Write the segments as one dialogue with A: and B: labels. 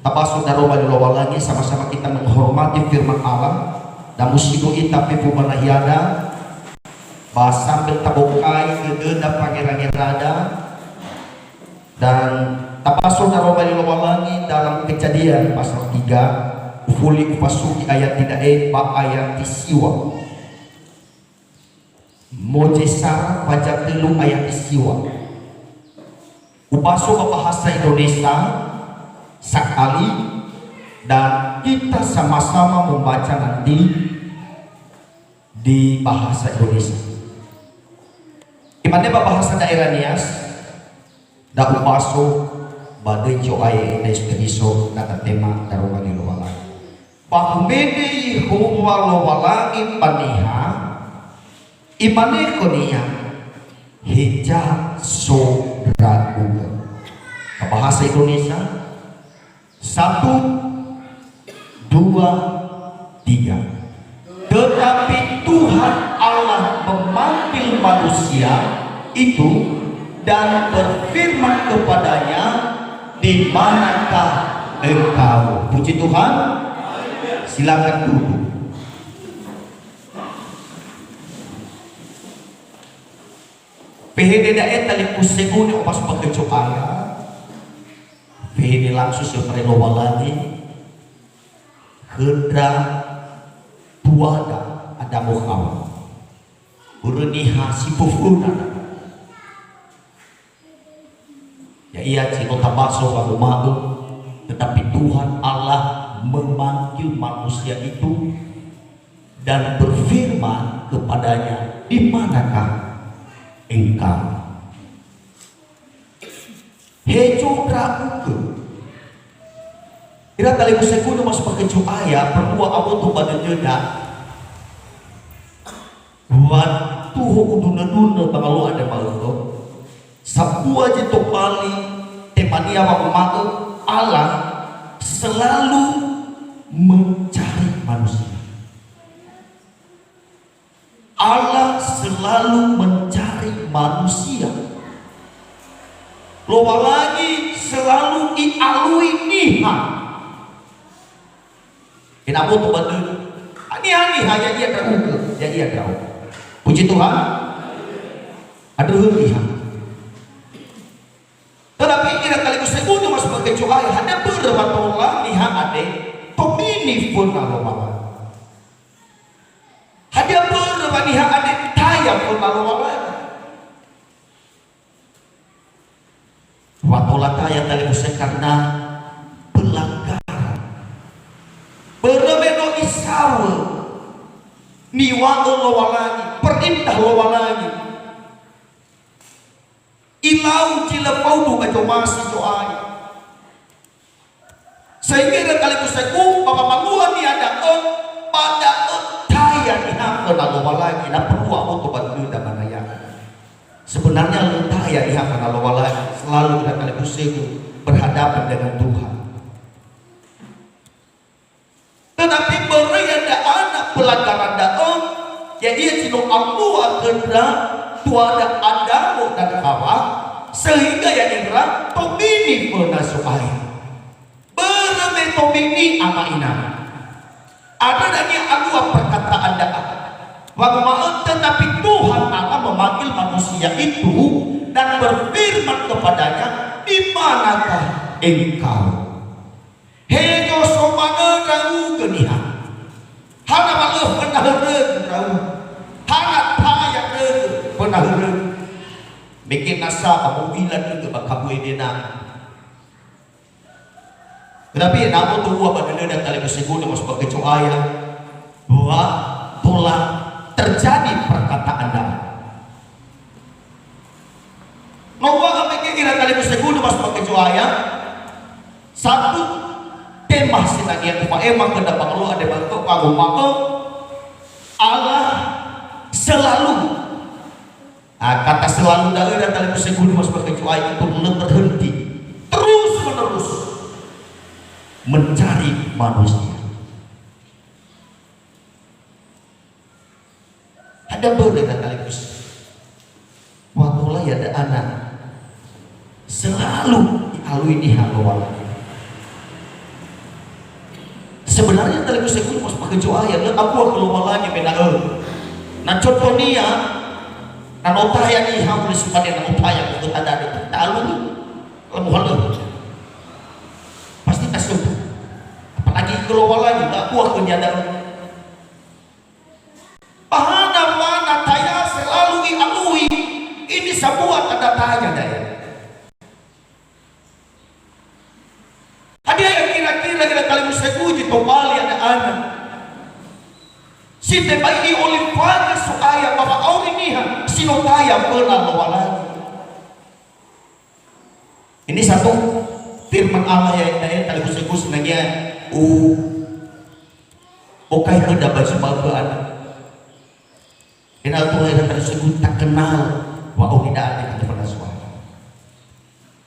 A: Tapasok na roba nilawa lagi, sama-sama kita menghormati firman Allah dan musiku ita pipu manahiada bahasa bentabukai gegeda pangeran rada. Dan tapasok na roba nilawa lagi dalam Kejadian pasal 3 ufuli upasuki ayat tidak ba ayat tisiwa Mojesa pajak telu ayat tisiwa upaso ke bahasa Indonesia sekali, dan kita sama-sama membaca nanti di bahasa Indonesia. Imane bahasa daerah Nias da upaso badai joai da espediso kata tema darungan lowalangi. Pahumede Yehova lowalangi paniha imane konia heja so ragu. Bahasa Indonesia 1, 2, 3. Tetapi Tuhan Allah memanggil manusia itu dan berfirman kepadanya, di manakah engkau? Puji Tuhan. Silakan duduk. PHD daet tali puseguni opas pagkecoaya. PHD langsung seperti lowalani. Hendra tuada ada muhawa. Uruniha si pufuna. Ya iya cino tabaso kamu malu. Tetapi Tuhan Allah memanggil manusia itu dan berfirman kepadanya, di manakah engkau? Hejo rauke. Kira kali kuseku mas pakai ayat berdua aku tuh pada jeda. Buat tuh udun-udun bangalu ada malu. Sabu aja tuh kali temania waktu malu Allah selalu mencari manusia. Allah selalu mencari manusia. Loba lagi selalu ialui niha. Kenapa tuh bantu? Ani hanya dia terungkap, ya dia tahu. Puji Tuhan. Aduh niha. Tetapi kira kali kusebutu mas sebagai cuai ada berbatolak niha ade pemini pun kalau mama. Ada berapa niha ade tayang pun kalau mama. Watola tayang tali kusek karena pelanggaran. Berbeda isawa niwa lowalagi perindah lowalagi. Ilau cila paudu baca masih doai. Sehingga kali kuseku bapa manguan ni ada pada tayang ni hampa lalu lagi na perlu aku tu bantu dah manaya. Sebenarnya letaya ni hampa lalu lagi selalu kita kali kuseku berhadapan dengan Tuhan. Tetapi berada anak pelanggaran daun, ya ia cino Allah kendra tuada Adamu dan Hawa, sehingga yang ingrat tomini penasuai berame tomini ama ina ada lagi dua perkataan daat wagmaan. Tetapi Tuhan Allah memanggil manusia itu dan berfirman kepadanya, di manakah engkau? Hejo somana rau geniha hana malu pernah rau hana taya pernah bikin nasa kemobilan itu bakal dena. Tetapi namun tuh gua pada dan kali kesegun mas sebagai coaya bahwa telah terjadi perkataan dalam. Nawa kami kira kali kesegun mas sebagai coaya satu tema sinanian upah emang kedapat lo ada bentuk kamu maka Allah selalu kata selalu daerah tali perseguni mas pakai cuai itu belum berhenti terus menerus mencari manusia. Ada boleh tali waktu lah ya ada anak selalu alui ni halawala. Sebenarnya tali kusai mas pakai joa ya, aku keluar lagi benar. Nah contohnya, nah otaya ni hamil sebagai nah otaya untuk ada alui, lemu halus. Pasti kasih. Apalagi keluar lagi, aku akan nyadar. Bahana mana taya selalu alui, ini sebuah tanda tanya daya. Ada yang kira-kira kita kali musakuji tombali ada anak. Si tebai oleh pada suaya bahwa orang ini sinotaya pernah lawalagi. Ini satu firman Allah yang kali musakuji nanya okai hendak baju bawa anak. Kenal Tuhan kali musakuji tak kenal bahwa tidak ada pada suaya.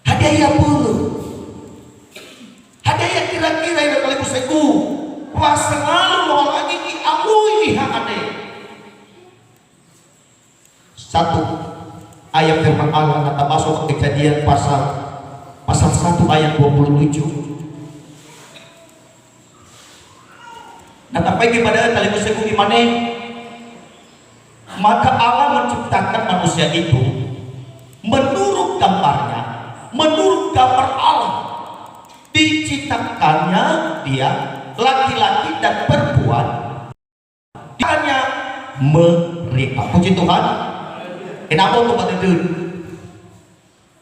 A: Hadiah perlu. Ada yang kira-kira yang kali kuseku wah selalu lawan lagi di amui ada satu ayat firman Allah kata masuk ke Kejadian pasal 1 ayat 27. Nah tapi kepada kali kuseku di mana maka Allah menciptakan manusia itu menurut gambarnya, menurut gambar Allah. Diciptakannya dia laki-laki dan perempuan hanya mereka. Puji Tuhan. Kenapa untuk pada dun?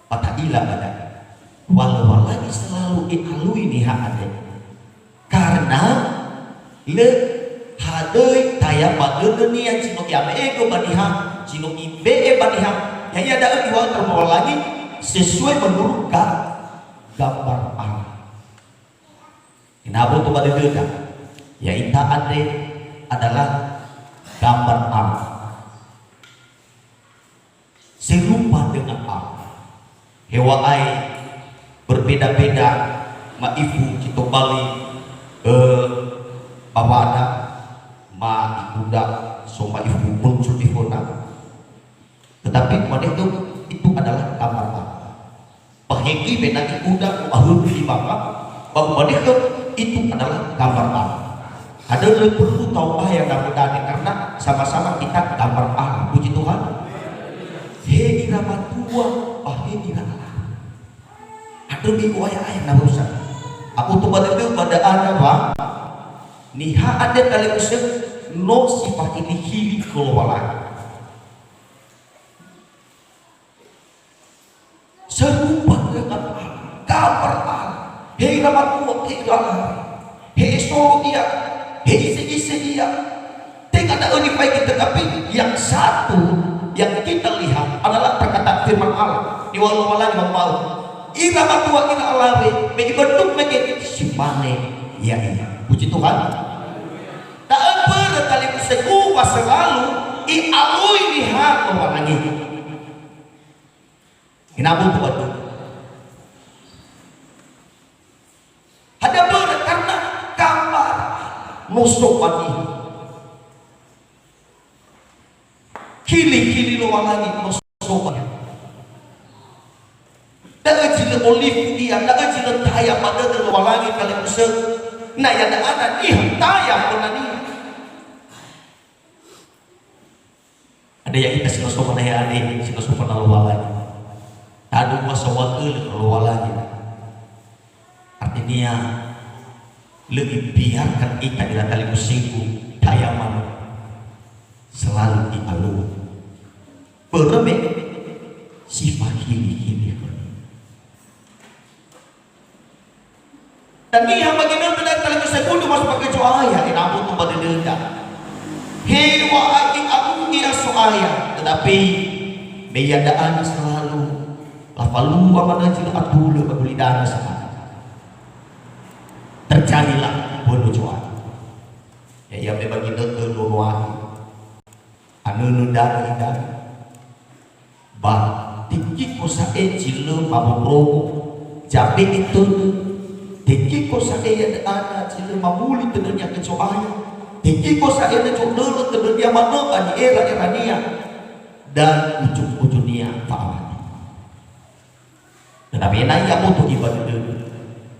A: Pada ilah pada walau lagi selalu ialui nih ada karena le hadai taya pada dunia cino kiame ego baniha cino ibe baniha yang ada di waktu terbawa lagi sesuai menurut gambar Allah. Kenapa itu pada dunia? Ya ita ade adalah gambar Allah. Serupa dengan Allah. Hewa ai berbeda-beda. Maifu kita bali bawada ma ibuda soma ibu muncul di fona. Tetapi pada itu adalah gambar Allah. Pahegi beda ibuda ahun di bawah. Bahwa itu adalah gambar Allah. Ada yang perlu tahu yang mudah-mudahan karena sama-sama kita gambar Allah. Puji Tuhan. He irama tua, he irama Allah. Ada minggu ayat nama usah. Aku tuh pada ada apa? Niha ada kali usah no sifat ini hili keluar. Serupa dengan Allah, gambar Allah. Hei ramat kuat, hei dalam, hei solo dia, hei isi dia. Tidak ada unify kita, tapi yang satu yang kita lihat adalah perkataan firman Allah. Di walau malam mau, iramat kuat ira alawi, bagi bentuk bagi simane, ya iya. Puji Tuhan. Tak apa kali museku selalu ialui lihat orang lagi. Kenapa buat itu? Ada berat karena gambar musuh padi kili luar lagi musuh padi dah jila olive dia dah jila tayang pada luar lagi kali musuh nah yang ada nih tayang pernah nih ada yang kita sila sopan ya adik sila sopan luar lagi ada masa wakil luar lagi. Artinya lebih biarkan kita di tali musikku tayaman selalu dialur beremeh sifat hili dan ini yang bagaimana tidak tali musikku itu masuk pakai cuaya ini ampun tuh pada denda hewa aking aku dia soaya tetapi meyadaan selalu lafalu amanah jika adulu baguli dana sama terjadilah bodoh cuan ya yang memang kita terluar anu nundar kita bah tinggi kosa ecil mabu promo jabe itu tinggi kosa yang ada cil mamuli tentunya kecoanya tinggi kosa yang cendol tentunya mana di era dia dan ujung-ujungnya Pak. Dan Tetapi na iya mo to ibadah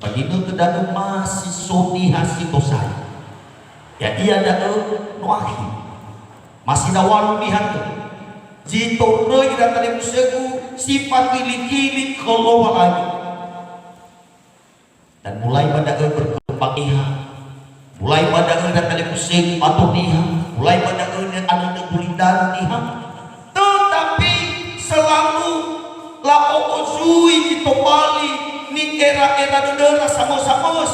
A: bagi nu kedanu masih soni hasito saya. Ya iya danu nuahi masih dawan lihat tu. Jito roi ira tali musegu sifat kili-kili kalau lagi. Dan mulai pada berkembang iha, mulai pada ira tali musegu atau iha, mulai pada anu negulidan iha. Tetapi selalu la ozui kita bali ni era-era dodora samos-samos.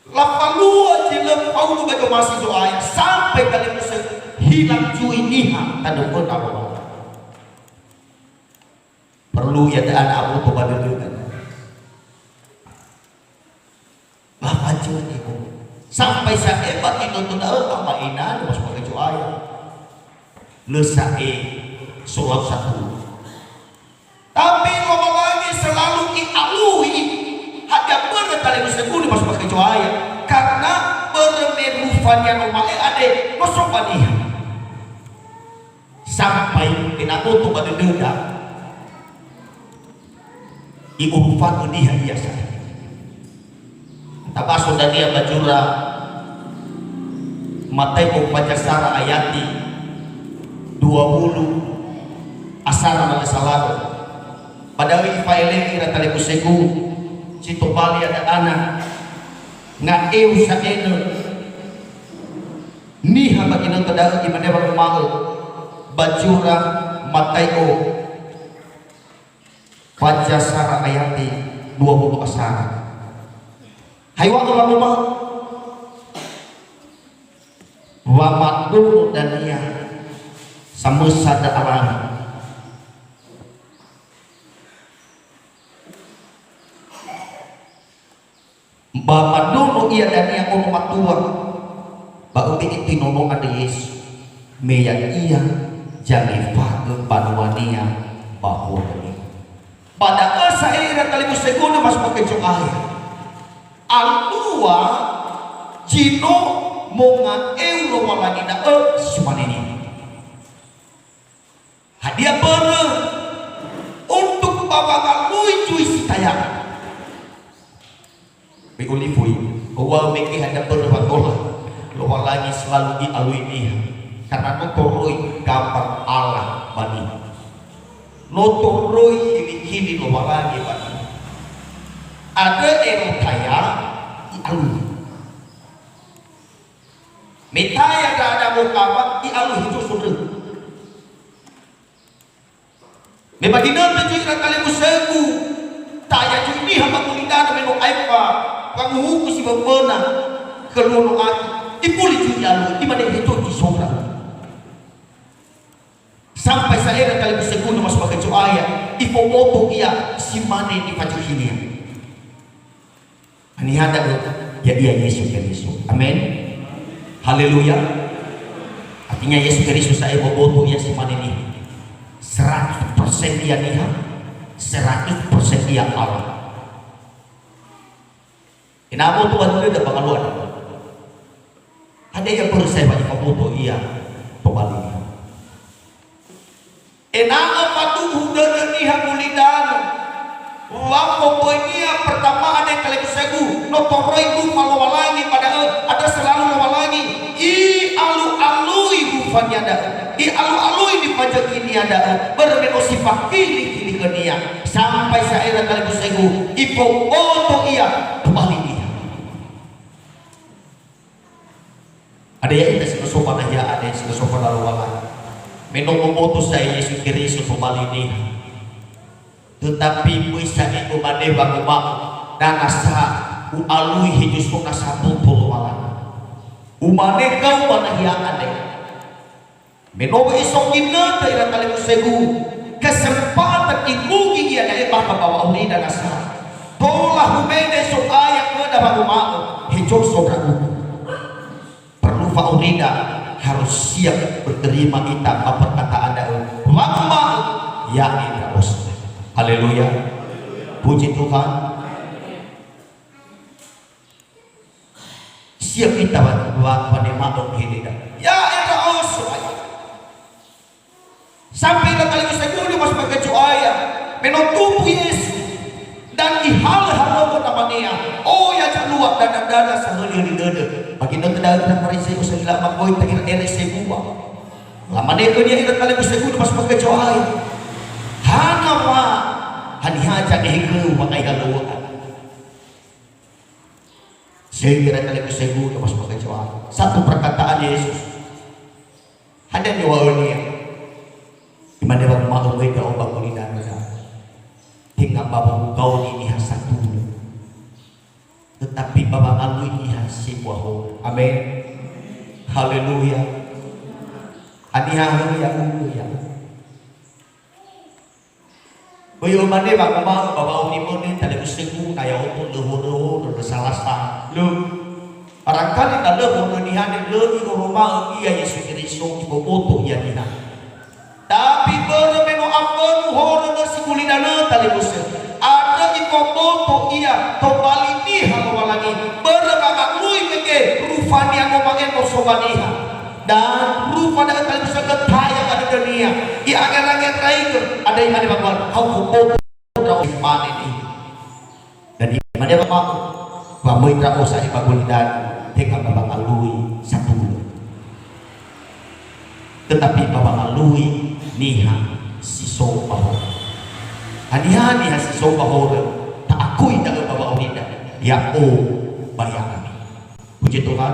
A: La palua jilem paudu bagi masih doa sampai kali musegu hilang jui niha tanda kota Allah. Perlu ya ada anak aku pada dulu kan. Lama jui itu sampai saya hebat itu tunda apa ina mas pakai jui ayam lesae sulap satu. Tapi ngomong lagi selalu dialui hanya benar tali musibuni mas pakai jui ayam karena bermerufan yang umae ade kosopaniha. Sampai kena tutup pada denda iurufan dia biasa tapi sudah dia bajura Mateo Pajasara ayati 20 asara na salado padahal ipaile ira tali kusegu situ bali ada anak nga eu sa eno niha baginang tadao di manewang umao bajura Mateo Pajasara ayati 20 asara haywa Allah rumah wa madun dan ia samesada alam ba madun ia dan ia ono matua ba ubi itinono ada Yesus meya iya jalifa panuania bahwa pada saya ira kali musegono mas pakai ayat alua jino monga euro walagi na sumanini hadiah bener untuk bawa lui cuy sitaya beulifui bahwa meki hadiah bener watola lo lagi selalu dialui dia karena notoroi gambar Allah bani notoroi hili-hili lo lagi bani ada erotaya dialui metaya ada mukabat dialui itu sudah membagina tujuh kali musegu taya juni hamba kulidana menu aipa kamu si bapana keluar aki dipuli juni alui di mana itu di sobra sampai saya kali musegu mas pakai ayat ipomoto ia simane di paju hilia ini ada ya dia Yesus Kristus amin haleluya artinya Yesus Kristus saya boboto ya simane ini 100% dia niha 100% dia Allah kenapa Tuhan itu ada pengaluan ada yang perlu saya banyak boboto iya pembalinya enang patuh dan niha kulidan wako poinia pertama ada kali kesegu notoroi itu malawalangi padahal ada selalu malawalangi i alu-alui bufannya ada i alu-alui di pajak ini ada berbeda sifat kili-kili ke dia sampai saya kali kesegu ipo oto iya kembali dia ada yang kita sekesopan aja ada yang sekesopan lalu walang minum memutus saya Yesus Kristus kembali dia tetapi bisa itu manewang umak dan asa ualui hijus kok satu tolongan umane kau manahiyaan deh menobo isong ina tayo kali musegu kesempatan imugi iya na iba bawa uli dan asa tolah humene so ayak na dapat umak hijau sobra perlu faulida harus siap berterima kita apa perkataan daun lama ya ina os. Haleluya, puji Tuhan. Siap kita buat pada makhluk ini dah. Ya itu osoi. Sampai kali saya guru mas pakai cuaya, menutupi hal hal namanya. Oh ya jaluak dada saheli di dada. Bagi nanti dada Parisi usah hilang makoi tengir RC buah. Lama dia dia irat kali bisa guna pas pakai cahaya. Hana ma hani haja dehke pakai galuak. Sehingga kali bisa guna pas pakai cahaya. Satu perkataan Yesus. Ada nyawa dia. Di mana bang mau mereka obak kulinan tinggal bawa kau ini satu. Tetapi Bapa aku ini hasil wahyu. Amin. Haleluya. Haleluya. Haleluya. Boyo mane bang mau bawa ini mone tali usiku kaya untuk luhur salah sah. Lu barangkali tak luhur ni hane lebih rumah ia Yesus Kristus ibu foto ia ni. Tapi bermeno apa luhur nasi kulina tali usik. Ada ikomoto ia tobali ni hawa lagi berbagai lui meke rufani yang ngomongin kosobaniha dan rufa dengan kali bisa ketaya pada dunia ia agen-agen raih ada yang ada bangkuan kau kumpul kau iman ini dan di mana bapak bamui terus saya bangun dan tengah bapak lui satu tetapi bapak lui niha siso bahwa hani-hani hasil sopa hore tak akui dalam bawa orida ya bayang kami. Puji Tuhan.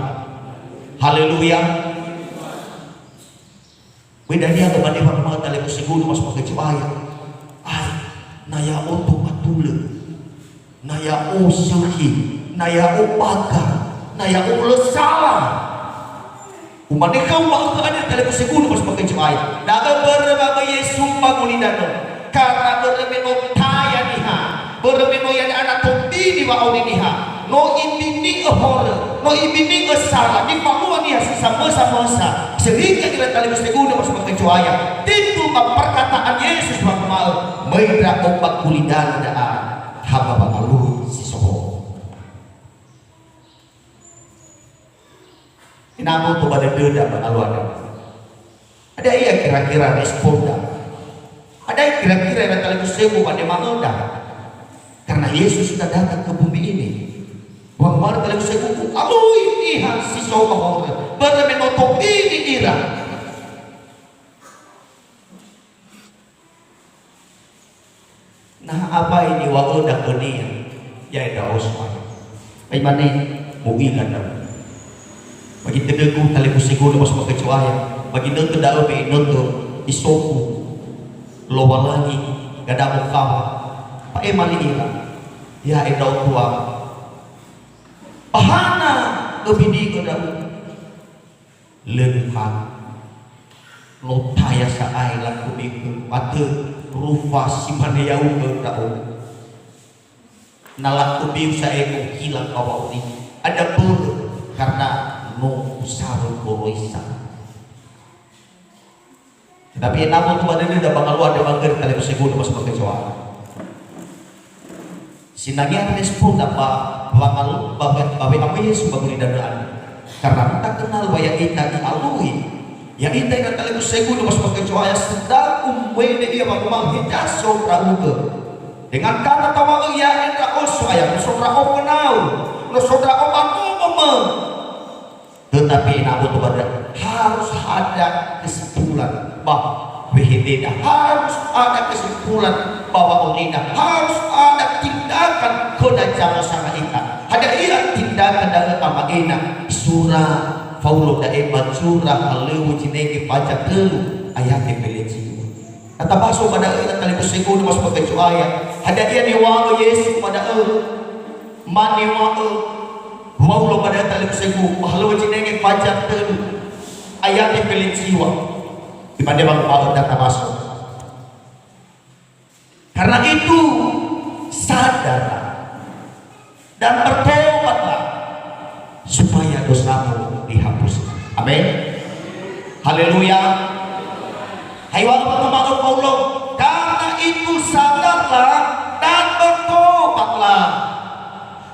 A: Haleluya. Weda dia kepada Bapak tali seguro mas pakai cahaya. Ai naya untuk atule. Naya syuhi, naya pagar, naya lesala. Umat kau mau ada tali seguro mas pakai cahaya. Daga berbagai Yesus bangunidana. Karena bermeno taya niha bermeno yang anak topi di bawah niha no ibini hore no ibini salah di bawah niha sama-sama sehingga kita kali mesti guna masuk ke cahaya itu perkataan Yesus bahwa mereka obat kulidan daan hamba bangalu si soho inamu tu pada deda bangalu ada iya kira-kira respon dah. Ada yang kira-kira yang kali sebu pada mangoda karena Yesus sudah datang ke bumi ini. Wang mana kali sebu alu ini si soba bermenotop ini ira. Nah apa ini wagoda dunia ya ada osman. Bagaimana mau ingat bagi teguh kali sebu masuk ke cahaya bagi nonton dah be nonton isoku loba lagi gada mukawa pak emali ira ya edau tua bahana kebidi gada lengkap lotaya saai laku biku pate rufa simane yau gada nalaku biu sae hilang bawa ini ada pun karena no saru koroisa. Tapi namun tuan ini dah bangal luar dia bangker kali bersegun pas pakai cawara. Sinagian respon apa bangal babe apa Yesus bangun dadaan. Karena kita kenal bahwa kita dialui. Yang kita ingat kali bersegun pas pakai cawara sedang umwene dia bangmal hidas sobra uge. Dengan kata tawa ya entra osu ayam sobra openau, no sobra open. Tetapi namun tuan harus ada kesimpulan bahwa tidak harus ada kesimpulan bahwa orina harus ada tindakan kena jangan sama ika ada ia tindakan dari amaina surah Paulo da ebat surah halu jinege baca telu ayat peleci kata baso pada ina kali kusegun mas pakai ayat ada ia ni wa Yesus pada mani wa Paulo pada kali kusegun halu jinege baca telu ayat peleci di mana bang mau data masuk. Karena itu sadarlah dan bertobatlah supaya dosamu dihapuskan. Amin. Haleluya. Hai wala pengamalan Allah. Karena itu sadarlah dan bertobatlah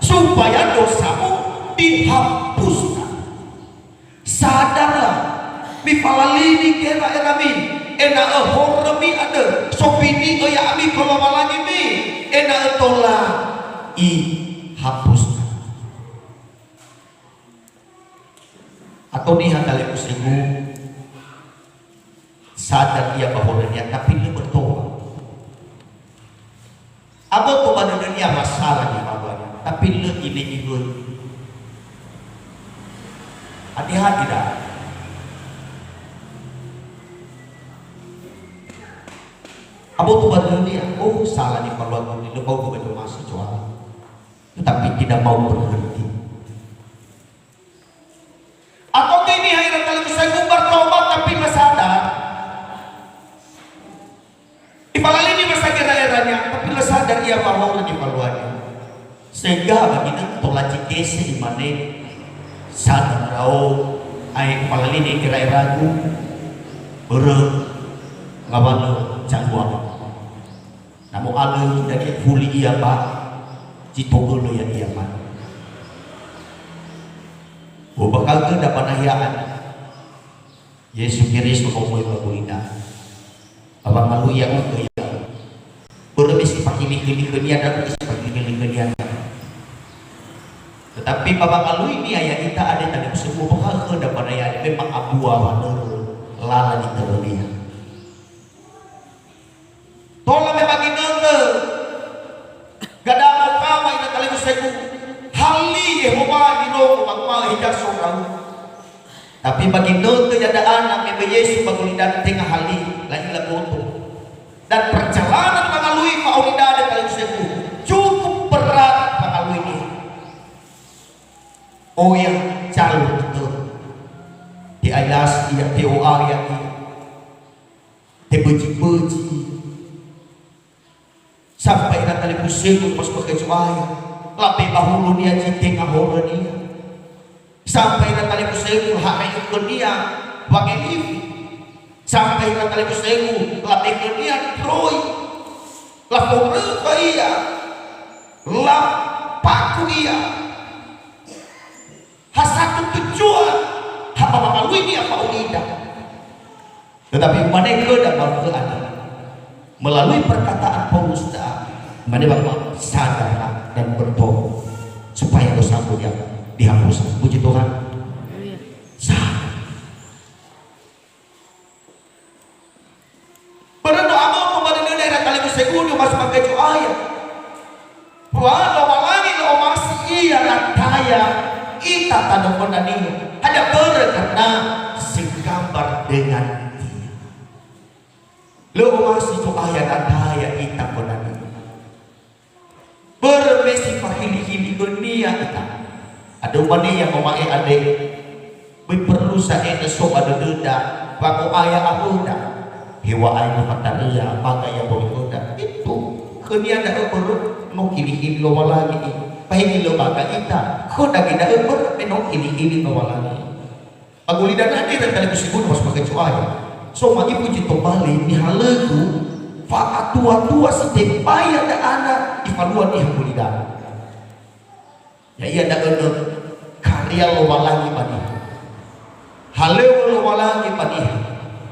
A: supaya dosamu dihapuskan. Sadarlah. Bifalalini kena enami ena hormi ada sopini oya ami kalau malagi mi ena tola ihapuskan. Atau ni handal ko sa sadar ia bahwa dia tapi dia bertobat. Abo to ba dia masalah di bawahnya, tapi lu ini ibu. Hati-hati dah. Abo to ba dia? Oh salah di bawah ni lu kau betul masuk jual. Tetapi tidak mau berhenti. Atau ini hanya kali saya bertobat tapi sadar. Ipalali ini masa kira-kiranya, tapi sadar ia bahwa di paluannya. Sehingga baginda tolak cikese di mana sadar rau ay ipalali ini kira-kiraku lawan jangguan. Namun ada dari fuli ia pak citogolo yang ia pak. Bakal ke dapat nahiaan Yesus Kristus komoy baguina abang malu ya uke ya berbesi pakili-kili kenian dan besi pakili-kili kenian. Tetapi babang malu ini ayat kita ada tadi semua bakal ke dapat nahiaan memang abua wadur lala di teronia tolong memang inenge gak ada mau kama ini kali kuseku hali Yehova dino magma hijak sorang. Tapi bagi note ada anak memang Yesus bagulidan tengah hali lagi lagoto. Dan perjalanan mengalui Maulida kali sebu cukup berat mengalui ini. Oh yang jauh itu di ayas dia POA yang tebeji-beji sampai datang di pusing pas pakai cuaya. Lebih bahulu dia cinting ahora dia sampai natali kusengu hakai ikut dia wakai livi sampai natali kusengu lebih ke dia Troy lapor ke ia lapaku ia hasatu tujuan apa melalui dia Maulida. Tetapi mereka dapat berada melalui perkataan Paulus mereka sadar dan bertobat supaya dosa dia dihapus. Puji Tuhan. Sadar. Berdoa mau kepada daerah kali kesegundu masuk pakai doa. Wah, lagi lo masih iya rataya kita tanda konani ada karena segambar dengan dia. Lo masih doa ya rataya kita konani. Berbesi pahili-hili dunia kita. Ada umat yang memakai adik perlu saya esok ada denda baku ayah abuda hewa ayah mataria maka yang boleh itu kenia ada perlu mau kili-kili lo lagi pahili lo baga kita koda kita perlu mau kili-kili lo lagi paguli dan hadir dan disebut mas pakai cuaya so magi puji tombali ni halagu fa tua-tua si tempaya ada anak ifaluan ni hamulidan ya iya ada karya lo walangi padi haleo lo walangi padi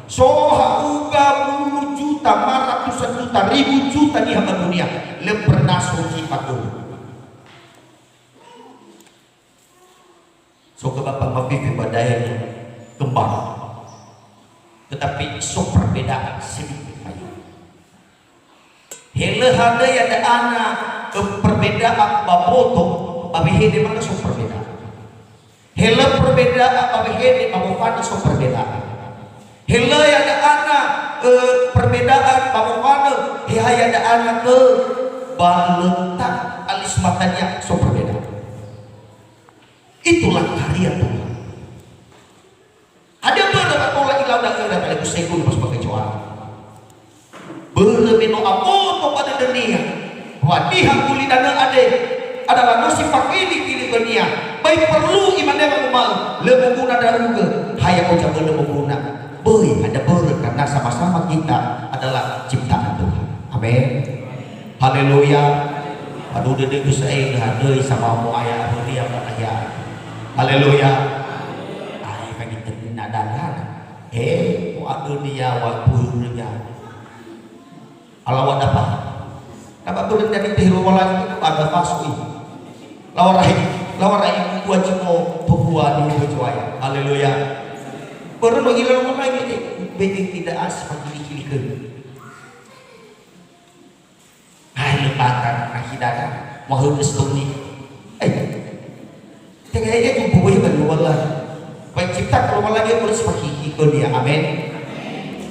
A: so hauga 10 juta ratusan juta ribu juta di hamba dunia le pernah suci padu so ke bapak mafifi badainya kembang tetapi so perbedaan sedikit hele hada ya ada anak perbedaan baboto abihede mana so perbedaan hele perbedaan abihede babofani so perbedaan hele ya ada anak perbedaan babofani ya ada anak ke baletak alis matanya so perbedaan. Itulah karya Tuhan. Ada beberapa tolak ilau dan ilau dan ilau sekun pas pakai cuan berbeno apa pada dunia wadihan kuli dana adalah nasi fakiri kili dunia baik perlu iman dia mengumal lebih guna dan juga hayang ucap lebih guna boy ada ber karena sama-sama kita adalah ciptaan Tuhan. Amin. Haleluya. Aduh dede bisa hadeuy sama mu aya anu dia aya. Haleluya. Ai ka dieu nadagan mu adu dia wa purunya. Allah apa? Dapat turun dari tiru wala ada pasui. Lawarai buat cuma pembuat di kecuali. Haleluya. Baru bagi lawan lagi being tidak asal kili ke. Hai lembakan akhidat mahal stoni. Tengah aja jumpa boleh berlualah. Baik cipta kalau lagi harus pakai ikon dia. Amin.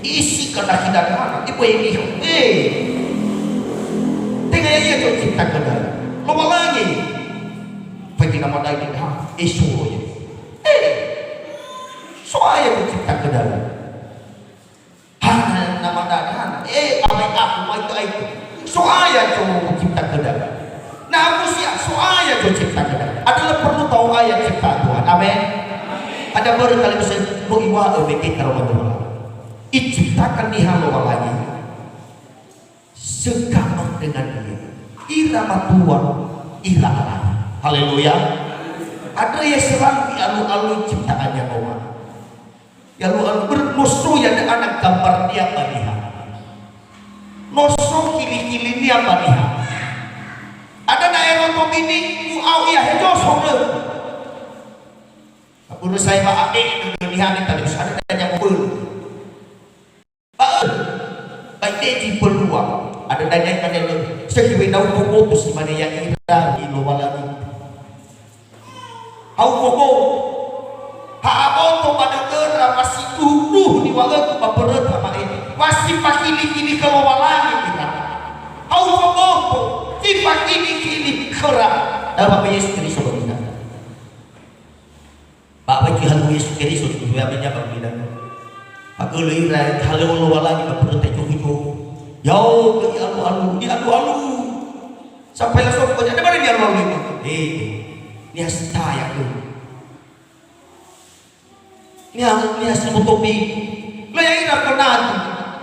A: Isi kena akhidat mana? Ibu ini. Tengah aja jumpa cipta kena. Lupa lagi. Bagi nama lain isu ya. Soalnya mencipta ke dalam. Hana nama dan amai aku mai itu. Soalnya cuma mencipta ke dalam. Nah manusia soalnya mencipta ke dalam. Adalah perlu tahu ayat cipta Tuhan. Amin. Ada baru kali bisa mengiwa bikin Ramadan. Diciptakan di halau lagi. Sekamang dengan dia. Irama Tuhan, irama. Haleluya. Ada yang serang di alu-alu ciptaannya Allah. Ya lu bermusuh ya ada anak gambar dia baniha. Noso kili-kili dia baniha. Ada daerah pemini muau ya hejo sore. Apun saya Pak Ade dengan tadi ada yang pun. Baik dia peluang. Ada danya yang sekiwi daun putus di mana yang indah di luar lagi. Au koko haabo pada era masih tuduh di walau baperat sama ini masih pakini keluar lagi kita au koko di pakini kerap dalam Yesus Kristus kita Pak bagi hal Yesus Kristus juga banyak berbeda aku lihat hal keluar lagi baperat itu jauh ke alu-alu sampai langsung banyak ada mana di alu-alu ini saya tuh ini hasil utopi lo yang ingat kenal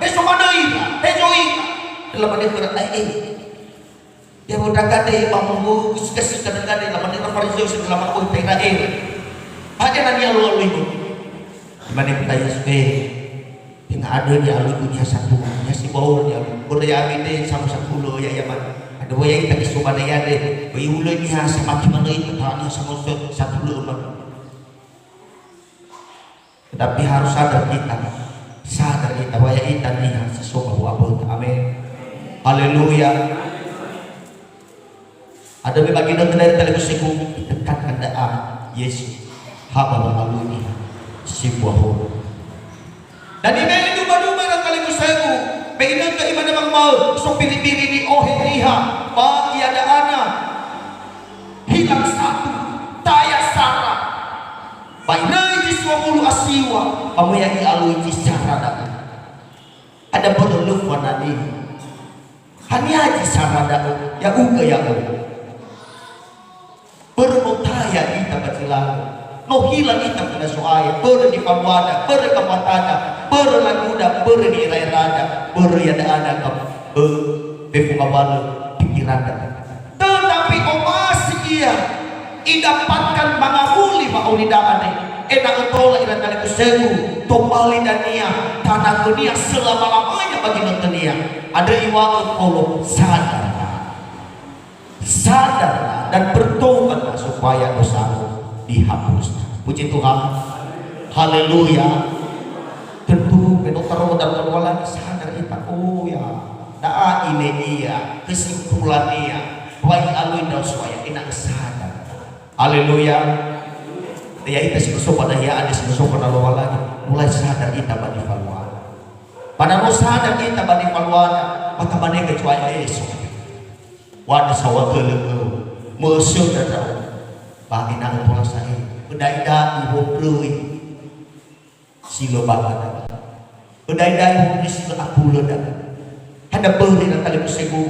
A: besok mana ina besok ina dalam ada berat dia udah gade bangun kasih kadang gade dalam ada fariseo segala macam tera aja nanti lalu itu gimana kita tengah ada di alu dunia satu ya si bau dia boleh ambil sama sepuluh ya mana ada yang tadi sobat ya deh bayi ulo ini semakin mana itu tanya sama satu lembar. Tetapi harus sadar kita bahwa kita nih sesuatu apa. Amin. Haleluya. Ada bagian dari televisi dekatkan doa Yesus haba mengalami sebuah hal. Dan ini itu baru kali kusaku. Bagian ke iman memang mau so pilih-pilih di oheriha bagi ada anak hilang satu taya sara. Baiklah di 20 asiwa kamu yang dialui di sarada ada berluf wanani hanya di sarada ya uga ya bermutaya kita berkilau no hilang kita pada soaya ber di pamwana ber kamatana ber laguda ber di rairada ber yada ada befungawalu pikiran tetapi masih iya didapatkan mangahuli maulidaan enak tolak iran dari kuseku topali dan nia tanah dunia selama-lamanya bagi dunia ada iwal Allah sadar dan bertobatlah supaya dosamu dihapus. Puji Tuhan. Haleluya. Tentu dokter dan perwalan sadar kita. Oh ya, daa ini dia kesimpulan dia baik alui dan supaya enak sadar. Haleluya. Ya kita sesuatu pada ya ada sesuatu pada lawan lagi mulai sadar kita bani falwan pada mau sadar kita bani falwan maka bani kecuali Yesus wadah sawah kelegu musuh datang bagi nang pulang saya beda-beda ibu blui silo banget beda-beda ibu silo aku ledak ada beri dan tali bersegu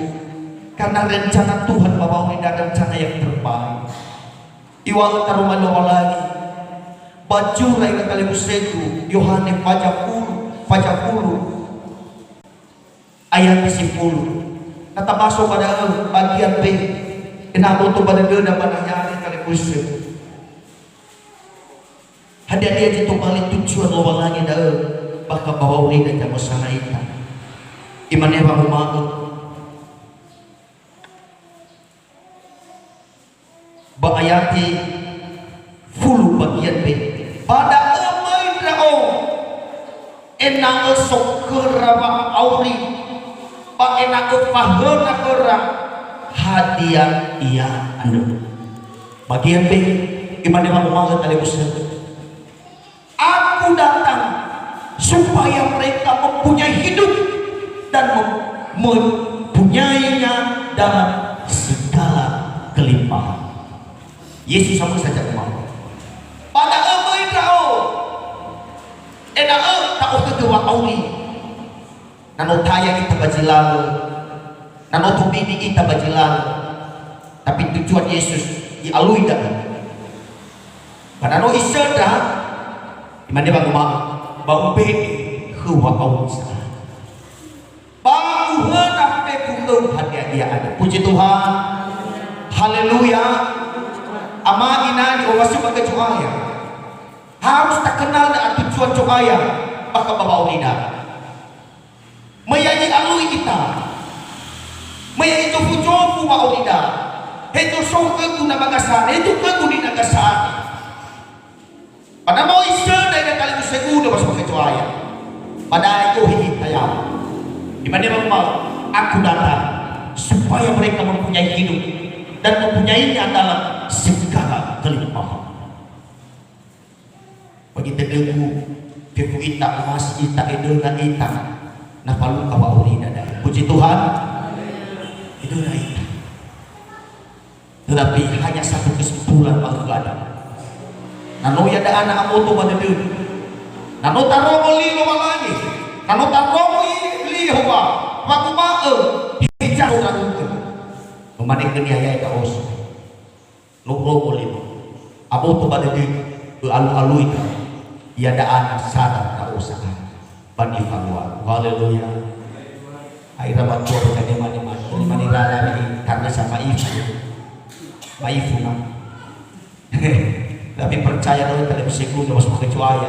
A: karena rencana Tuhan bawa ini rencana yang terbaik iwal taruman lawan lagi baju lain kali bersegu Yohanes Pajapulu ayat 10 kata masuk pada bagian B kenapa untuk pada dia dapat hanya kali bersegu hadir dia itu balik tujuan lawan lagi dah bahkan bawa ini dan jamu sana itu imannya baru mahu Baayati fulu bagian B. Pada emai rao enang esok kerawa auri pa enang fahona kera hadiah iya anu. Bagian B gimana mau mangat tali usaha. Aku datang supaya mereka mempunyai hidup dan mempunyainya dalam segala kelimpahan. Yesus sama saja kemana. Pada emai rao enang tak kedua auri nano taya kita bajilan nano tubini kita bajilan, tapi tujuan Yesus dialui dah pada no isada dimana bang mak bau be huwa au sa bau hendak be kuntung hadiah dia ada. Puji Tuhan, haleluya. Ama ina di owasu pakai cuaya harus tak kenal dengan tujuan cuaya maka bawa urida meyaji alui kita meyaji jofu-jofu bawa urida itu soke guna bagasan itu ke guna bagasan pada mau isya dari kali itu seguda masuk pakai cuaya pada itu hidup saya dimana mau aku datang supaya mereka mempunyai hidup dan mempunyainya dalam segala kelimpahan. Bagi teguh kepu ita emas ita edena ita napalu kawa urina dai. Puji Tuhan, edena ita. Tetapi hanya satu kesimpulan makhluk ada. Nano ya da anak amoto pada deui. Nano taromo li lagi. Nano taromo li hoa. Waktu mae hijau ragu. Memanik keniaya ita os. Logo limo. Abo to pada deui alu-alu ita. Ya da anak sadar ka usaha. Bani falwa. Haleluya. Aira batur ka mani rala karena sama ibu. Maifu na. Tapi percaya dong kalau segundo masuk kecuali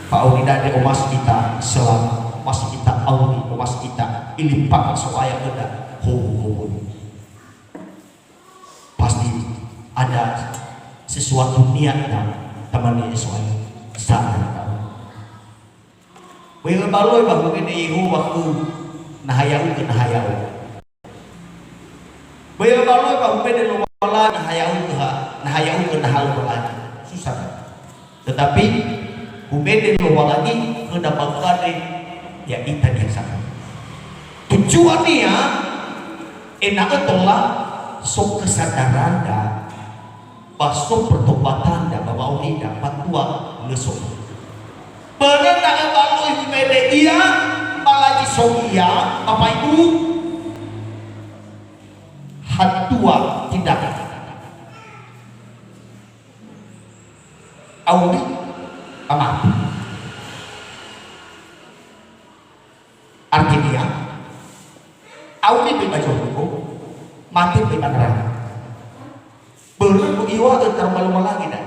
A: Pak Aurida de omas kita selama masih kita auri omas kita ilimpah supaya kena hubung pasti ada sesuatu niat dan temannya soalnya sana tahu. Wih baloi bahu ini ihu waktu nahayau ke nahayau. Wih baloi bahu ini wala nahayau ke nahal lagi susah, tetapi ubedin lo lagi kedapatkan ya kita dia sana tujuannya enak itulah sok kesadaran dah pasok pertobatan dah bawa ini dapat tua lesok pernah tak baloi ubedin iya apalagi sok iya apa itu hatua tidak auri amat artinya auri bebas jodoh mati bebas neraka belum iwa antar malu lagi dah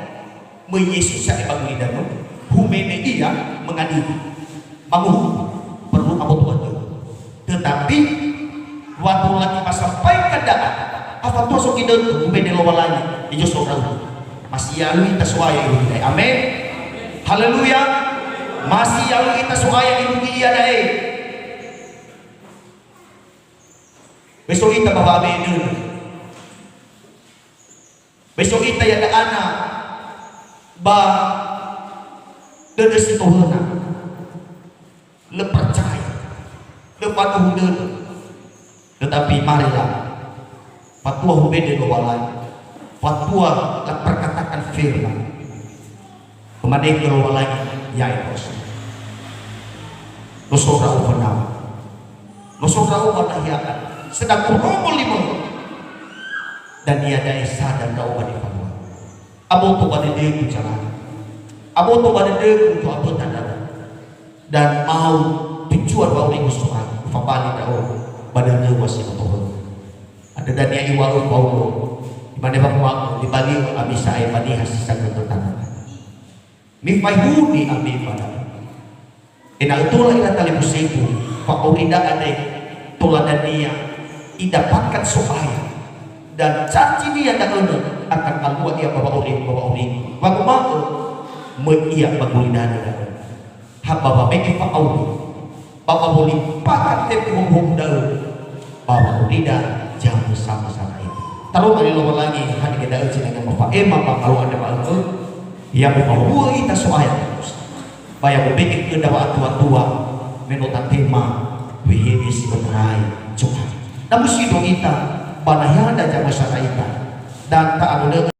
A: meyesus saya bangun danu humene iya mengadili mamu perlu kamu tuan tetapi waktu lagi sampai keadaan apa tuh sok ide tuh beda lo lagi itu sok masih yalu kita suaya itu deh amin haleluya masih yalu kita suaya itu dia deh besok kita bawa beda besok kita ya ada anak ba dedes itu hena le percaya le patuh tetapi marilah patua hubede lowalai patua tak perkatakan firman kemadai lowalai ya itu nosora upenam nosora upadahiakan sedang kurungu lima dan dia ada esa dan kau pada fatwa abu tu pada dia bicara abu tu pada dia untuk apa tanda dan mau tujuan bau minggu surat fapali tahu badannya wasih untuk ada dania iwalu paulo di mana bang waktu di bagi abisa ay bani hasisan ketutangan mifayuni ambi pada ina itulah ina tali musibu fakulida ada tulah dania didapatkan supaya dan caci dia dah akan keluar ia bawa uring bagaimana ia bagulidana haba bagi pak auli bawa boleh pakai tepi hum dah bawa ulida jamu sama-sama itu taruh kali luar lagi hanya kita uji dengan bapak emang kalau ada pak yang bawa kita soal bayar bagi ke dawa tua-tua menutan tema wihibis berai cukup namun si kita panahnya ada jamaah kita dan tak ada